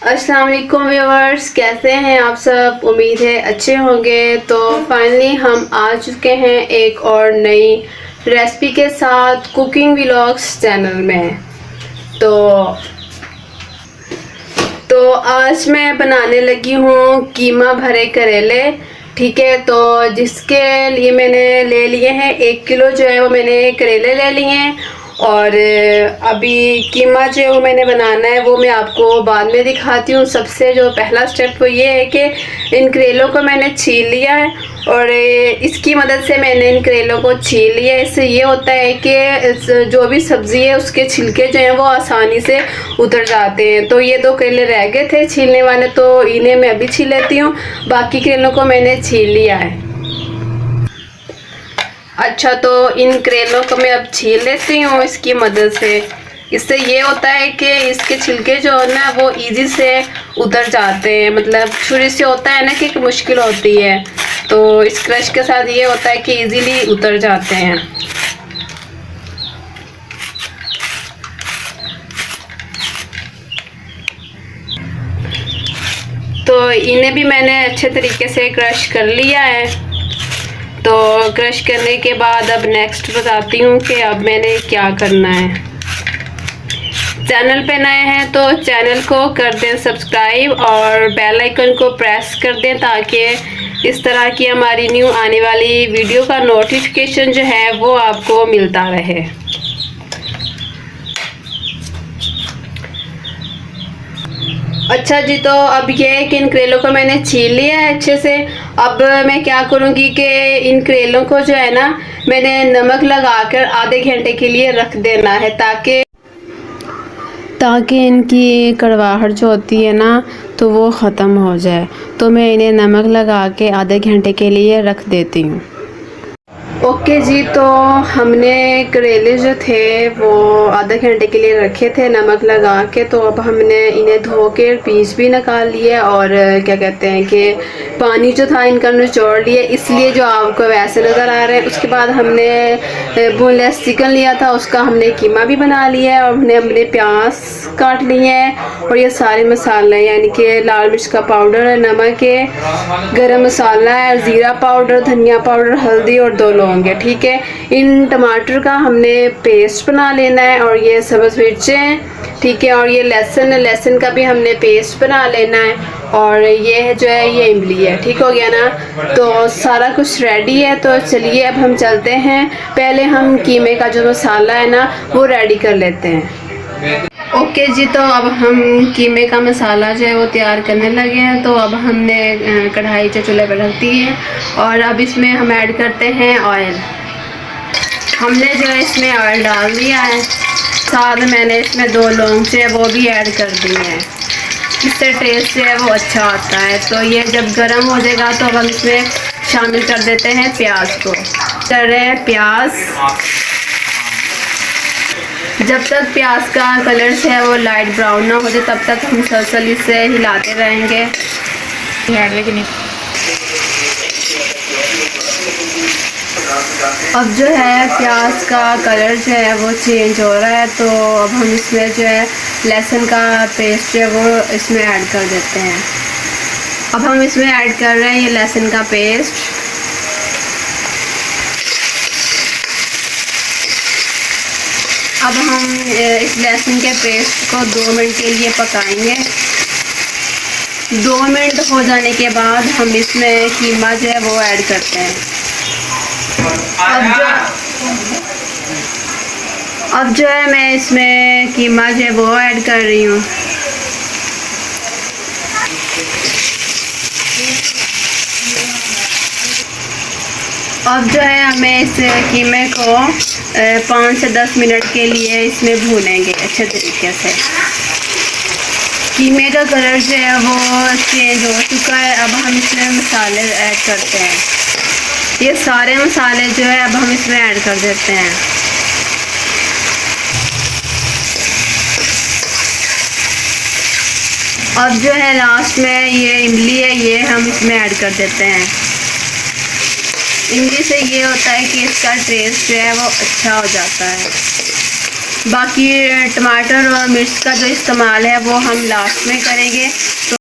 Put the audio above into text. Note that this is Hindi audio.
अस्सलाम वालेकुम व्यूअर्स, कैसे हैं आप सब। उम्मीद है अच्छे होंगे। तो फाइनली हम आ चुके हैं एक और नई रेसिपी के साथ कुकिंग व्लॉग्स चैनल में। तो आज मैं बनाने लगी हूँ कीमा भरे करेले। ठीक है, तो जिसके लिए मैंने ले लिए हैं 1 किलो जो है वो मैंने करेले ले लिए हैं। और अभी कीमा जो है वो मैंने बनाना है, वो मैं आपको बाद में दिखाती हूँ। सबसे जो पहला स्टेप वो ये है कि इन करेलों को मैंने छील लिया है और इसकी मदद से मैंने इन करेलों को छील लिया है। इससे ये होता है कि जो भी सब्ज़ी है उसके छिलके जो हैं वो आसानी से उतर जाते हैं। तो ये 2 करेले रह गए थे छीलने वाले, तो इन्हें मैं अभी छील लेती हूँ। बाकी करेलों को मैंने छील लिया है। अच्छा, तो इन करेलों को मैं अब छील लेती हूँ इसकी मदद से। इससे ये होता है कि इसके छिलके जो है ना वो इजी से उतर जाते हैं। मतलब छुरी से होता है ना कि मुश्किल होती है, तो इस क्रश के साथ ये होता है कि इजीली उतर जाते हैं। तो इन्हें भी मैंने अच्छे तरीके से क्रश कर लिया है। तो क्रश करने के बाद अब नेक्स्ट बताती हूँ कि अब मैंने क्या करना है। चैनल पे नए हैं तो चैनल को कर दें सब्सक्राइब और बेल आइकन को प्रेस कर दें, ताकि इस तरह की हमारी न्यू आने वाली वीडियो का नोटिफिकेशन जो है वो आपको मिलता रहे। अच्छा जी, तो अब ये है कि इन करेलों को मैंने छील लिया है अच्छे से। अब मैं क्या करूँगी कि इन करेलों को जो है ना मैंने नमक लगाकर आधे घंटे के लिए रख देना है, ताकि इनकी कड़वाहट जो होती है ना तो वो ख़त्म हो जाए। तो मैं इन्हें नमक लगा के आधे घंटे के लिए रख देती हूँ। ओके जी, तो हमने करेले जो थे वो आधे घंटे के लिए रखे थे नमक लगा के। तो अब हमने इन्हें धो के पीस भी निकाल लिया और क्या कहते हैं कि पानी जो था इनका निचोड़ लिया, इसलिए जो आपको वैसे नज़र आ रहे हैं। उसके बाद हमने बोनलेस चिकन लिया था, उसका हमने कीमा भी बना लिया है। और हमने प्याज काट लिए हैं और ये सारे मसाले यानी कि लाल मिर्च का पाउडर है, नमक है, गरम मसाला है, ज़ीरा पाउडर, धनिया पाउडर, हल्दी और 2 लौंग है। ठीक है, इन टमाटर का हमने पेस्ट बना लेना है और ये सब्ज़ मिर्चें हैं। ठीक है, और ये लहसुन का भी हमने पेस्ट बना लेना है। और ये जो है ये इमली है। ठीक हो गया ना, तो सारा कुछ रेडी है। तो चलिए अब हम चलते हैं, पहले हम कीमे का जो मसाला है ना वो रेडी कर लेते हैं। ओके जी, तो अब हम कीमे का मसाला जो है वो तैयार करने लगे हैं। तो अब हमने कढ़ाई जो चूल्हे पर रख दी है और अब इसमें हम ऐड करते हैं ऑयल। हमने जो है इसमें ऑयल डाल दिया है, साथ में मैंने इसमें 2 लौंग जो है वो भी ऐड कर दी है। इससे टेस्ट जो है वो अच्छा आता है। तो ये जब गर्म हो जाएगा तो अब हम इसमें शामिल कर देते हैं प्याज को। कर रहे हैं प्याज। जब तक प्याज का कलर से है वो लाइट ब्राउन ना हो जाए तब तक हम सलसल इसे हिलाते रहेंगे। अब जो है प्याज का कलर जो है वो चेंज हो रहा है, तो अब हम इसमें जो है लहसुन का पेस्ट जो है वो इसमें ऐड कर देते हैं। अब हम इसमें ऐड कर रहे हैं ये लहसुन का पेस्ट। अब हम इस लहसुन के पेस्ट को 2 मिनट के लिए पकाएंगे। 2 मिनट हो जाने के बाद हम इसमें कीमा जो है वो ऐड करते हैं। अब जो है मैं इसमें कीमा जो है वो ऐड कर रही हूँ। अब जो है हमें इस कीमे को 5 से 10 मिनट के लिए इसमें भूनेंगे अच्छे तरीके से। कीमे का कलर जो है वो चेंज हो चुका है। अब हम इसमें मसाले ऐड करते हैं। ये सारे मसाले जो है अब हम इसमें ऐड कर देते हैं। अब जो है लास्ट में ये इमली है, ये हम इसमें ऐड कर देते हैं। इमली से ये होता है कि इसका टेस्ट जो है वो अच्छा हो जाता है। बाकी टमाटर और मिर्च का जो इस्तेमाल है वो हम लास्ट में करेंगे। तो